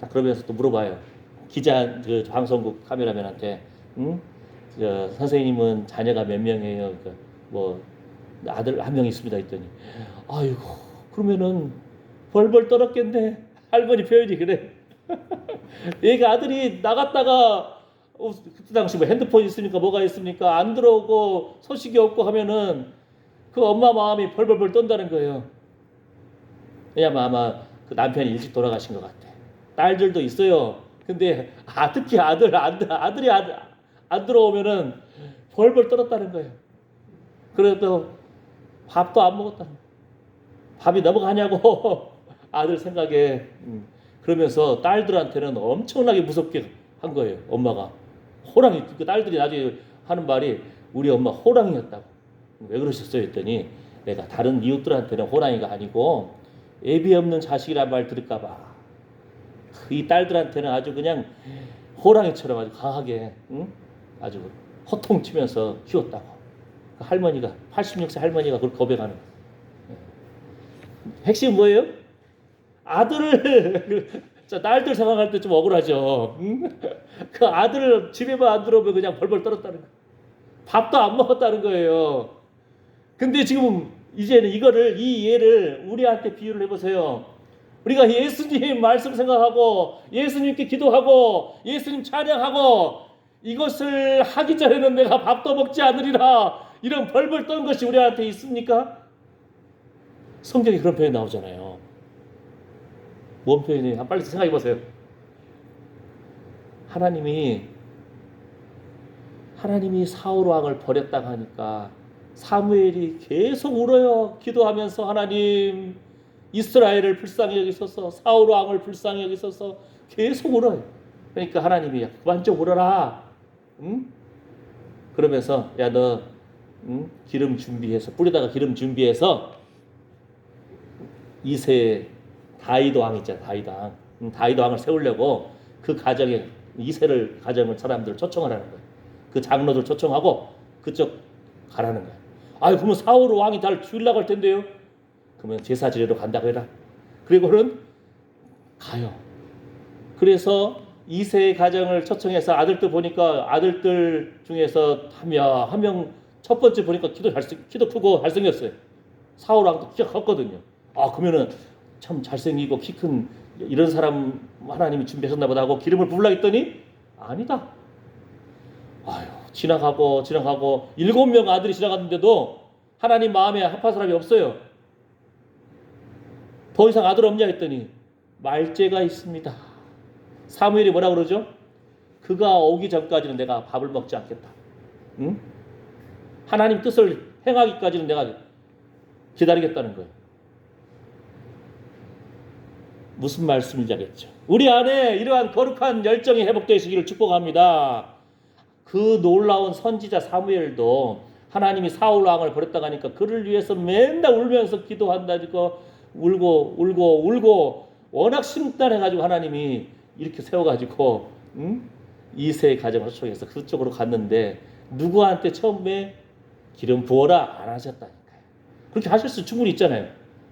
그러면서 또 물어봐요. 기자 그 방송국 카메라맨한테, 선생님은 자녀가 몇 명이에요? 그러니까 뭐 아들 1명 있습니다. 했더니, 아이고 그러면은 벌벌 떨었겠네. 할머니 표현이 그래. 얘가 아들이 나갔다가 그때 당시 뭐 핸드폰 있으니까 뭐가 있습니까? 안 들어오고 소식이 없고 하면은 그 엄마 마음이 벌벌벌 떤다는 거예요. 왜냐면 아마 그 남편이 일찍 돌아가신 것 같아. 딸들도 있어요. 근데 특히 아들이 안 들어오면은 벌벌 떨었다는 거예요. 그래도 밥도 안 먹었다는 거예요. 밥이 넘어가냐고 아들 생각에. 그러면서 딸들한테는 엄청나게 무섭게 한 거예요. 엄마가 호랑이. 그 딸들이 나중에 하는 말이 우리 엄마 호랑이였다고. 왜 그러셨어요? 했더니 내가 다른 이웃들한테는 호랑이가 아니고 애비 없는 자식이란 말 들을까 봐 이 딸들한테는 아주 그냥 호랑이처럼 아주 강하게 아주 호통치면서 키웠다고. 그 할머니가 86세 할머니가 그걸 고백하는 거예요. 핵심 뭐예요? 아들을 딸들 생각할 때 좀 억울하죠. 그 아들을 집에만 안 들어오면 그냥 벌벌 떨었다는 거예요. 밥도 안 먹었다는 거예요. 근데 지금 이제는 이 예를 우리한테 비유를 해보세요. 우리가 예수님 말씀 생각하고 예수님께 기도하고 예수님 찬양하고 이것을 하기 전에는 내가 밥도 먹지 않으리라 이런 벌벌 떤 것이 우리한테 있습니까? 성경에 그런 표현이 나오잖아요. 뭔 표현이에요? 빨리 생각해 보세요. 하나님이 사울 왕을 버렸다고 하니까 사무엘이 계속 울어요. 기도하면서 하나님 이스라엘을 불쌍히 여기소서, 사울 왕을 불쌍히 여기소서 계속 울어요. 그러니까 하나님이 그만 좀 울어라. 그러면서 야 너 기름 준비해서 뿌리다가 기름 준비해서 이세 다윗 왕 있잖아. 다윗 왕을 세우려고 그 가정에 이세를 가정을 사람들을 초청하라는 거예요. 그 장로들 초청하고 그쪽 가라는 거예요. 그러면 사울 왕이 날 죽이려고 할 텐데요. 그러면 제사 지내러 간다고 해라. 그리고는 가요. 그래서 이세의 가정을 초청해서 아들들 보니까 아들들 중에서 한 명 첫 번째 보니까 키도 크고 잘생겼어요. 사울 왕도 키가 컸거든요. 그러면은 참 잘생기고 키 큰 이런 사람 하나님이 준비하셨나 보다 하고 기름을 부으려 했더니 아니다. 아유, 지나가고 7명 아들이 지나갔는데도 하나님 마음에 합한 사람이 없어요. 더 이상 아들 없냐 했더니 말째가 있습니다. 사무엘이 뭐라 그러죠? 그가 오기 전까지는 내가 밥을 먹지 않겠다. 응? 하나님 뜻을 행하기까지는 내가 기다리겠다는 거예요. 무슨 말씀인지 알겠죠? 우리 안에 이러한 거룩한 열정이 회복되시기를 축복합니다. 그 놀라운 선지자 사무엘도 하나님이 사울 왕을 버렸다고 하니까 그를 위해서 맨날 울면서 기도한다니까 울고 워낙 심단해가지고 하나님이 이렇게 세워가지고 이세의 가정을 초청해서 그쪽으로 갔는데 누구한테 처음에 기름 부어라 안 하셨다니까요. 그렇게 하실 수 충분히 있잖아요.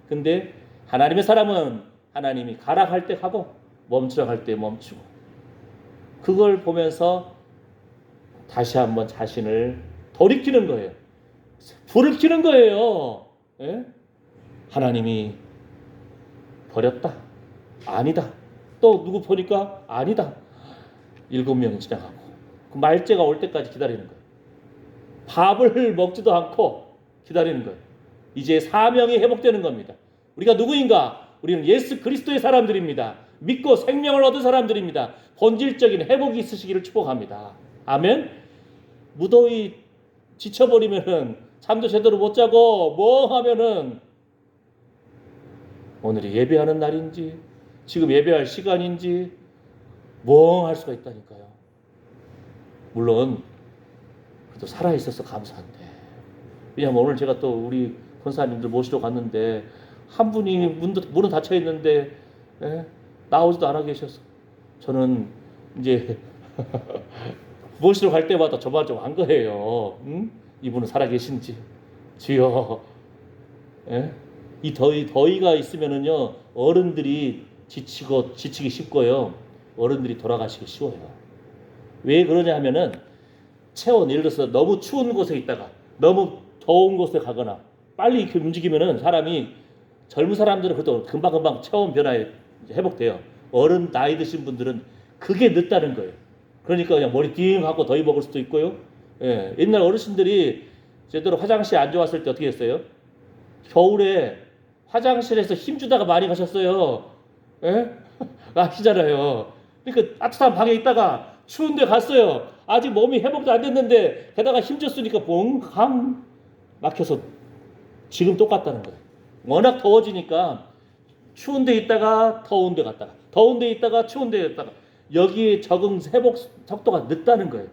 근데 하나님의 사람은 하나님이 가라 할 때 가고 멈추라 할 때 멈추고 그걸 보면서 다시 한번 자신을 돌이키는 거예요. 불을 켜는 거예요. 예? 하나님이 버렸다. 아니다. 또 누구 보니까 아니다. 7명이 지나가고 그 말째가 올 때까지 기다리는 거예요. 밥을 먹지도 않고 기다리는 거예요. 이제 사명이 회복되는 겁니다. 우리가 누구인가? 우리는 예수 그리스도의 사람들입니다. 믿고 생명을 얻은 사람들입니다. 본질적인 회복이 있으시기를 축복합니다. 아멘. 무더위 지쳐버리면은 잠도 제대로 못 자고 뭐 하면은 오늘이 예배하는 날인지 지금 예배할 시간인지 멍할 수가 있다니까요. 물론 그래도 살아있어서 감사한데 왜냐하면 오늘 제가 또 우리 권사님들 모시러 갔는데 한 분이 문은 닫혀 있는데 나오지도 않아 계셔서 저는 이제 모시러 갈 때마다 조마조마한 거예요. 이분은 살아계신지 주여. 이 더위가 있으면은요 어른들이 지치기 쉽고요 어른들이 돌아가시기 쉬워요. 왜 그러냐 하면은 체온 예를 들어서 너무 추운 곳에 있다가 너무 더운 곳에 가거나 빨리 이렇게 움직이면은 사람이 젊은 사람들은 그래도 금방 체온 변화에 회복돼요. 어른 나이 드신 분들은 그게 늦다는 거예요. 그러니까 그냥 머리 띵하고 더위 먹을 수도 있고요. 예, 옛날 어르신들이 제대로 화장실 안 좋았을 때 어떻게 했어요? 겨울에 화장실에서 힘주다가 많이 가셨어요. 예? 아시잖아요. 그러니까 따뜻한 방에 있다가 추운데 갔어요. 아직 몸이 회복도 안 됐는데 게다가 힘줬으니까 뻥강 막혀서 지금 똑같다는 거예요. 워낙 더워지니까 추운데 있다가 더운데 갔다가 더운데 있다가 추운데 있다가 여기에 적응 회복 속도가 늦다는 거예요.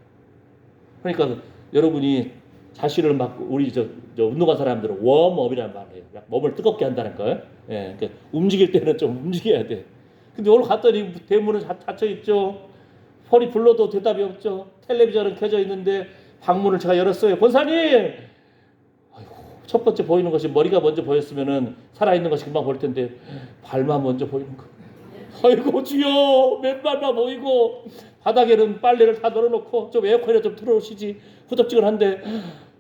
그러니까 여러분이 자신을 막 우리 저 운동한 사람들은 웜업이라는 말을 해요. 몸을 뜨겁게 한다는 거예요. 예, 그러니까 움직일 때는 좀 움직여야 돼. 근데 오늘 갔더니 대문은 닫혀 있죠. 소리 불러도 대답이 없죠. 텔레비전은 켜져 있는데 방문을 제가 열었어요. 권사님, 아이고, 첫 번째 보이는 것이 머리가 먼저 보였으면은 살아있는 것이 금방 보일 텐데 발만 먼저 보이는 거. 아이고 주여, 맨발만 보이고 바닥에는 빨래를 다 널어놓고 좀 에어컨이나 좀 틀어놓으시지. 후덥지근한데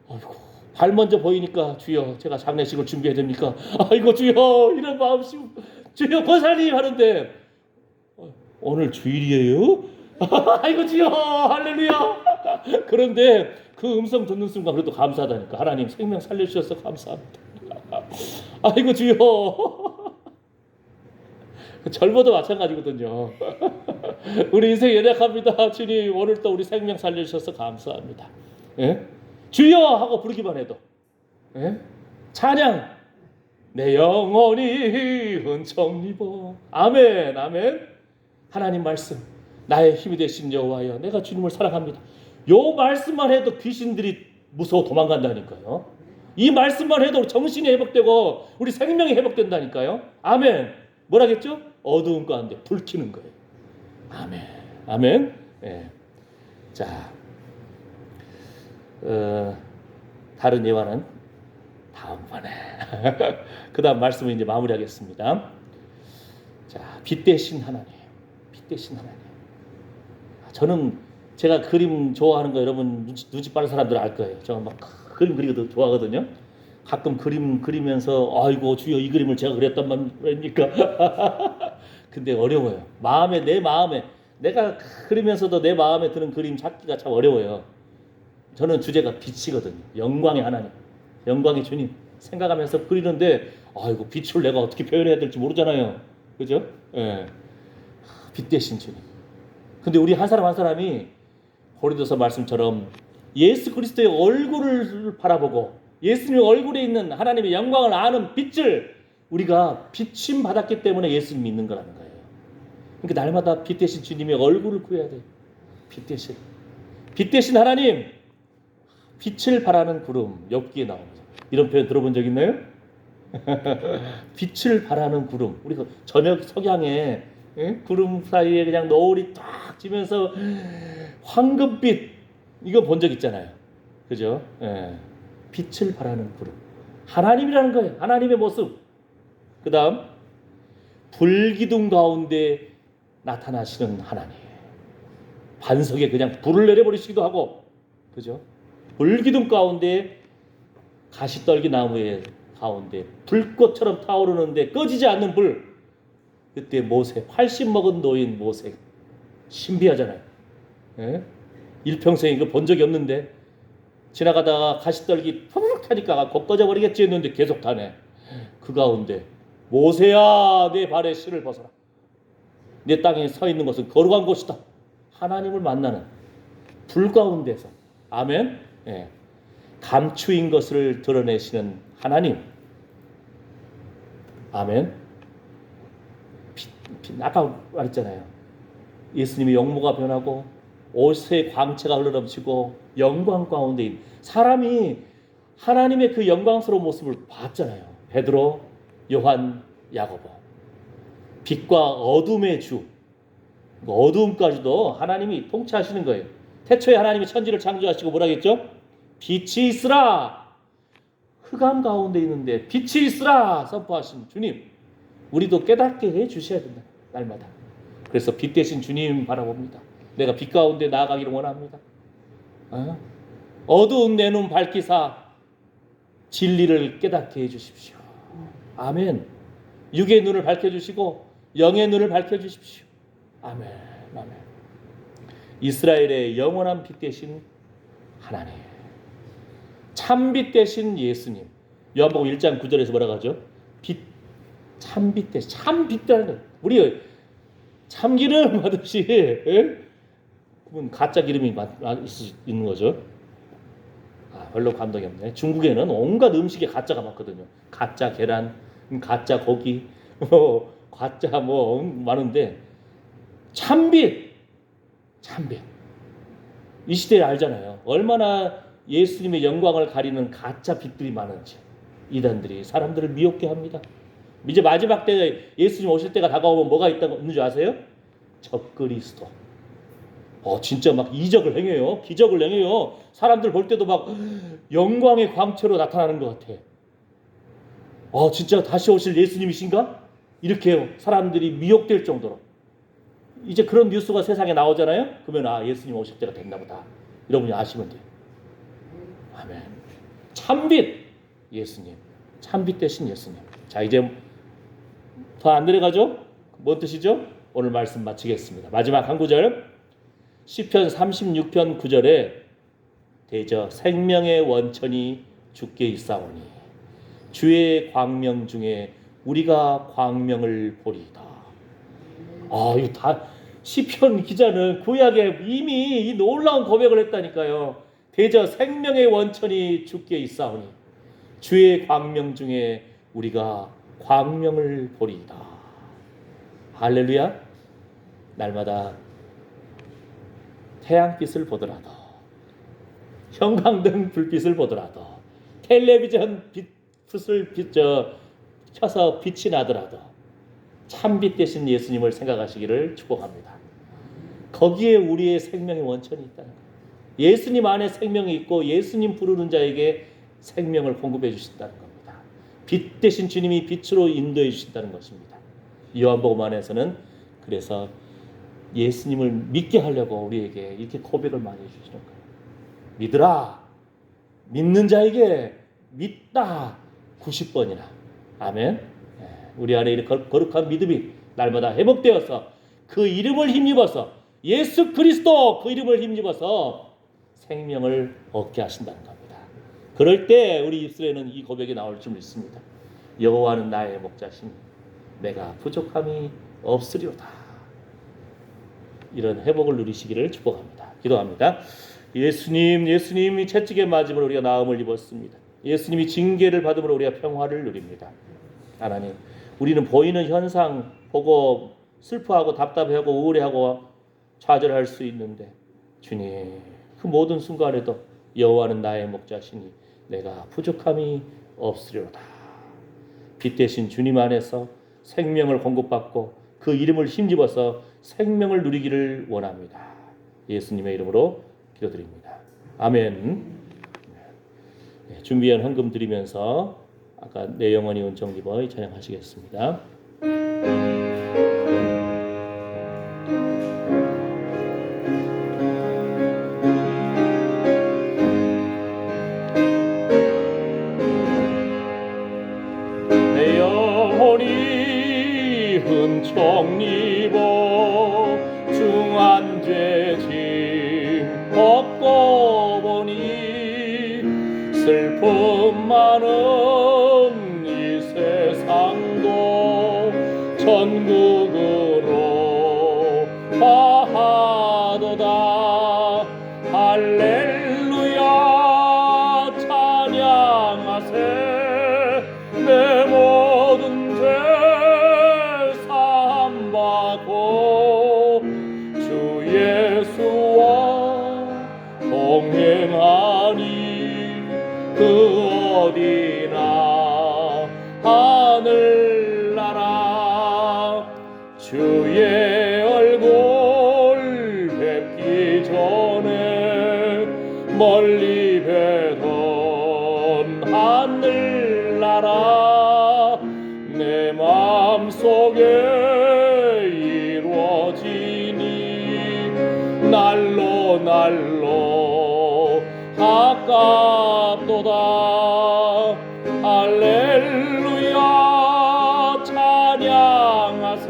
아이고 발 먼저 보이니까 주여 제가 장례식을 준비해야 됩니까? 아이고 주여 이런 마음씨 주여 권사님 하는데 오늘 주일이에요? 아이고 주여 할렐루야. 그런데 그 음성 듣는 순간 그래도 감사하다니까. 하나님 생명 살려주셔서 감사합니다. 아이고 주여. 젊어도 마찬가지거든요. 우리 인생 연약합니다. 주님 오늘 또 우리 생명 살려주셔서 감사합니다. 예? 주여 하고 부르기만 해도 예? 찬양 내 영혼이 은총 입어. 아멘 아멘. 하나님 말씀 나의 힘이 되신 여호와여 내가 주님을 사랑합니다. 요 말씀만 해도 귀신들이 무서워 도망간다니까요. 이 말씀만 해도 정신이 회복되고 우리 생명이 회복된다니까요. 아멘. 뭐라겠죠? 어두운 가운데 불 켜는 거예요. 아멘. 아멘. 예. 자, 다른 예화는 다음번에. 그 다음 말씀을 이제 마무리하겠습니다. 자, 빛 대신 하나님. 빛 대신 하나님. 저는 제가 그림 좋아하는 거 여러분 눈치 빠른 사람들 알 거예요. 제가 막 그림 그리기도 좋아하거든요. 가끔 그림 그리면서 아이고 주여 이 그림을 제가 그렸단 말입니까? 근데 어려워요. 내 마음에 내가 그리면서도 내 마음에 드는 그림 찾기가 참 어려워요. 저는 주제가 빛이거든요. 영광의 하나님, 영광의 주님 생각하면서 그리는데 아이고 빛을 내가 어떻게 표현해야 될지 모르잖아요. 그죠? 예. 빛 대신 주님. 근데 우리 한 사람 한 사람이 고린도서 말씀처럼 예수 그리스도의 얼굴을 바라보고 예수님의 얼굴에 있는 하나님의 영광을 아는 빛을 우리가 비침 받았기 때문에 예수님 믿는 거라는 거예요. 그러니까 날마다 빛 대신 주님의 얼굴을 구해야 돼요. 빛 대신 하나님, 빛을 바라는 구름. 엽기에 나옵니다. 이런 표현 들어본 적 있나요? 빛을 바라는 구름. 우리 저녁 석양에 구름 사이에 그냥 노을이 딱 지면서 황금빛 이거 본 적 있잖아요. 그죠? 예. 빛을 바라는 구름. 하나님이라는 거예요. 하나님의 모습. 그 다음 불기둥 가운데 나타나시는 하나님. 반석에 그냥 불을 내려버리시기도 하고, 그죠? 불기둥 가운데 가시떨기 나무의 가운데 불꽃처럼 타오르는데 꺼지지 않는 불. 그때 모세 80 먹은 노인 모세 신비하잖아요. 예? 일평생 이거 본 적이 없는데 지나가다가 가시떨기 푸르륵 타니까 곧 꺼져버리겠지 했는데 계속 타네. 그 가운데 모세야 내 발에 실을 벗어라. 내 땅에 서 있는 것은 거룩한 곳이다. 하나님을 만나는 불 가운데서 아멘. 예. 감추인 것을 드러내시는 하나님. 아멘. 아까 말했잖아요. 예수님의 용모가 변하고 옷의 광채가 흘러넘치고 영광 가운데 있는 사람이 하나님의 그 영광스러운 모습을 봤잖아요. 베드로, 요한, 야고보. 빛과 어둠의 주. 어둠까지도 하나님이 통치하시는 거예요. 태초에 하나님이 천지를 창조하시고 뭐라 했죠? 빛이 있으라. 흑암 가운데 있는데 빛이 있으라 선포하신 주님. 우리도 깨닫게 해 주셔야 된다. 날마다. 그래서 빛 대신 주님 바라봅니다. 내가 빛 가운데 나아가기를 원합니다. 어두운 내 눈 밝히사 진리를 깨닫게 해 주십시오. 아멘. 육의 눈을 밝혀주시고 영의 눈을 밝혀주십시오. 아멘. 아멘. 이스라엘의 영원한 빛 대신 하나님, 참빛 대신 예수님. 요한복음 1장 9절에서 뭐라고 하죠? 빛, 참빛 대신 참빛이라는 거예요. 우리 참기름 하듯이 그분 가짜 기름이 있는 거죠. 별로 감동이 없네. 중국에는 온갖 음식에 가짜가 많거든요. 가짜 계란, 가짜 고기, 가짜 많은데 참빛. 이 시대에 알잖아요. 얼마나 예수님의 영광을 가리는 가짜 빛들이 많은지. 이단들이 사람들을 미혹게 합니다. 이제 마지막 때 예수님 오실 때가 다가오면 뭐가 있는 줄 아세요? 적그리스도. 진짜 막 이적을 행해요. 기적을 행해요. 사람들 볼 때도 막 영광의 광채로 나타나는 것 같아. 진짜 다시 오실 예수님이신가? 이렇게 사람들이 미혹될 정도로. 이제 그런 뉴스가 세상에 나오잖아요. 그러면 예수님 오실 때가 됐나 보다. 여러분이 아시면 돼요. 아멘. 참빛 예수님. 참빛 대신 예수님. 자, 이제 더 안 내려가죠? 뭔 뜻이죠? 오늘 말씀 마치겠습니다. 마지막 한 구절. 시편 36편 9절에 대저 생명의 원천이 주께 있사오니 주의 광명 중에 우리가 광명을 보리이다. 이거 다 시편 기자는 구약에 이미 이 놀라운 고백을 했다니까요. 대저 생명의 원천이 주께 있사오니 주의 광명 중에 우리가 광명을 보리이다. 할렐루야. 날마다 태양빛을 보더라도 형광등 불빛을 보더라도 텔레비전 빛을 켜서 빛이 나더라도 참빛 대신 예수님을 생각하시기를 축복합니다. 거기에 우리의 생명의 원천이 있다는 거예요. 예수님 안에 생명이 있고 예수님 부르는 자에게 생명을 공급해 주신다는 겁니다. 빛 대신 주님이 빛으로 인도해 주신다는 것입니다. 요한복음 안에서는 그래서 예수님을 믿게 하려고 우리에게 이렇게 고백을 많이 해주시는 거예요. 믿으라. 믿는 자에게 믿다. 90번이나. 아멘. 우리 안에 이렇게 거룩한 믿음이 날마다 회복되어서 그 이름을 힘입어서 예수 그리스도 그 이름을 힘입어서 생명을 얻게 하신다는 겁니다. 그럴 때 우리 입술에는 이 고백이 나올 줄 믿습니다. 여호와는 나의 목자시니 내가 부족함이 없으리로다. 이런 회복을 누리시기를 축복합니다. 기도합니다. 예수님이 채찍에 맞음으로 우리가 나음을 입었습니다. 예수님이 징계를 받음으로 우리가 평화를 누립니다. 하나님, 우리는 보이는 현상 보고 슬퍼하고 답답해하고 우울해하고 좌절할 수 있는데 주님, 그 모든 순간에도 여호와는 나의 목자시니 내가 부족함이 없으리로다. 빛 대신 주님 안에서 생명을 공급받고 그 이름을 힘입어서 생명을 누리기를 원합니다. 예수님의 이름으로 기도드립니다. 아멘. 준비한 헌금 드리면서 아까 내 영혼이 은총 입어 찬양하시겠습니다. 내 영혼이 은총 입어 중한 죄짐 벗고 보니 슬픔 많은 이 세상도 천국으로 가하도다. 할렐루야 찬양하세. 내 모든 죄 사함 받고 주 예수와 동행하니 그 어디나 하늘나라. 주의 얼굴 뵙기 전에 멀리 뵈던 하늘나라 내 마음속에 이루어지니 날로 가깝도다. 할렐루야 찬양하세.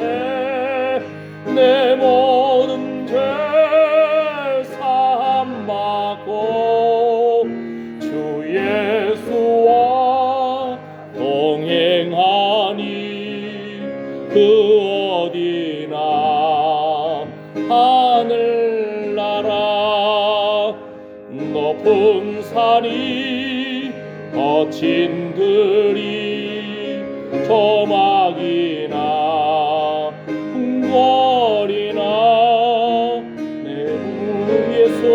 내 모든 죄 사함 받고 주 예수와 동행하니 그 어디나 하늘나라. 높은 산이 거친 들이 조막이나 궁궐이나 내 위에서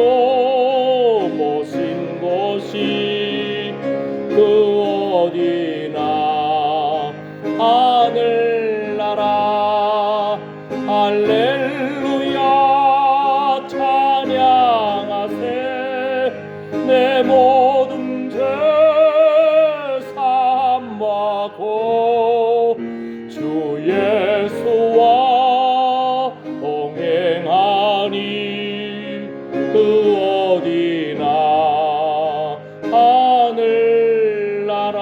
모신 곳이 그 어디나 하늘나라. 할렐루야 찬양하세. 내 모든 죄 사함 받고 주 예수와 동행하니 그 어디나 하늘나라.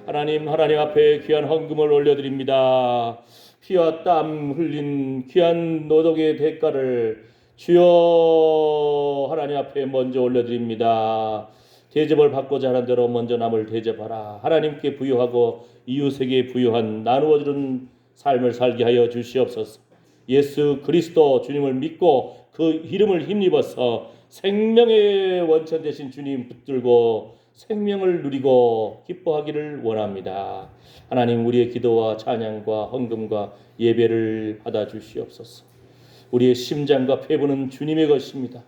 하나님 앞에 귀한 헌금을 올려드립니다. 피와 땀 흘린 귀한 노동의 대가를 주여 하나님 앞에 먼저 올려드립니다. 대접을 받고자 하는 대로 먼저 남을 대접하라. 하나님께 부여하고 이웃에게 부여한 나누어주는 삶을 살게 하여 주시옵소서. 예수 그리스도 주님을 믿고 그 이름을 힘입어서 생명의 원천 되신 주님 붙들고 생명을 누리고 기뻐하기를 원합니다. 하나님, 우리의 기도와 찬양과 헌금과 예배를 받아 주시옵소서. 우리의 심장과 폐부는 주님의 것입니다.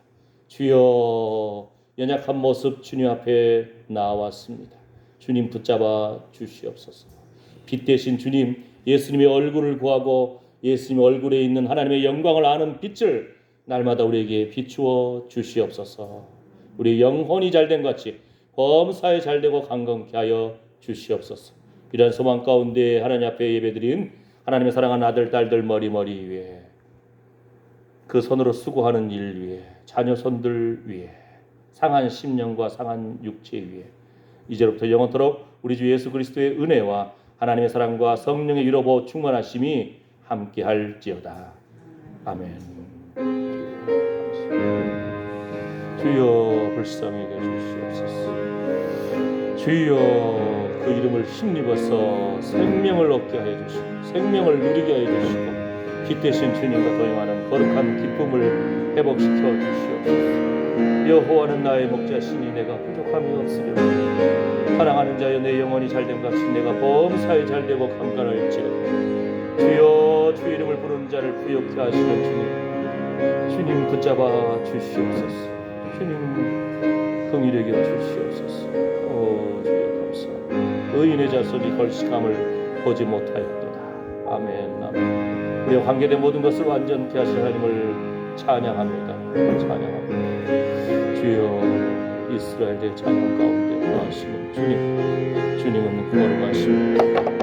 주여, 연약한 모습 주님 앞에 나왔습니다. 주님 붙잡아 주시옵소서. 빛 대신 주님, 예수님의 얼굴을 구하고 예수님의 얼굴에 있는 하나님의 영광을 아는 빛을 날마다 우리에게 비추어 주시옵소서. 우리 영혼이 잘된 같이 범사에 잘되고 강건케 하여 주시옵소서. 이러한 소망 가운데 하나님 앞에 예배드린 하나님의 사랑하는 아들 딸들 머리 위에, 그 손으로 수고하는 일 위에, 자녀 손들 위에, 상한 심령과 상한 육체 위에 이제로부터 영원토록 우리 주 예수 그리스도의 은혜와 하나님의 사랑과 성령의 위로 충만하심이 함께할지어다. 아멘. 주여 불쌍히 여겨주시옵소서. 주여 그 이름을 힘입어서 생명을 얻게 하여 주시고 생명을 누리게 하여 주시고 피 대신 주님과 동행하는 거룩한 기쁨을 회복시켜 주시옵소서. 여호와는 나의 목자시니 내가 부족함이 없으리로다. 사랑하는 자여 내 영혼이 잘됨 같이 내가 범사에 잘되고 강건할지어다. 주여 주 이름을 부르는 자를 부욕케 하시는 주님 붙잡아 주시옵소서. 주님 긍휼히 여겨 주시옵소서. 주여 감사합니다. 의인의 자손이 결식함을 보지 못하였도다. 아멘. 아멘. 우리와 관계된 모든 것을 완전케 하신 하나님을 찬양합니다. 찬양합니다. 주여 이스라엘의 찬양 가운데 거하시는 주님은 거룩하십니다.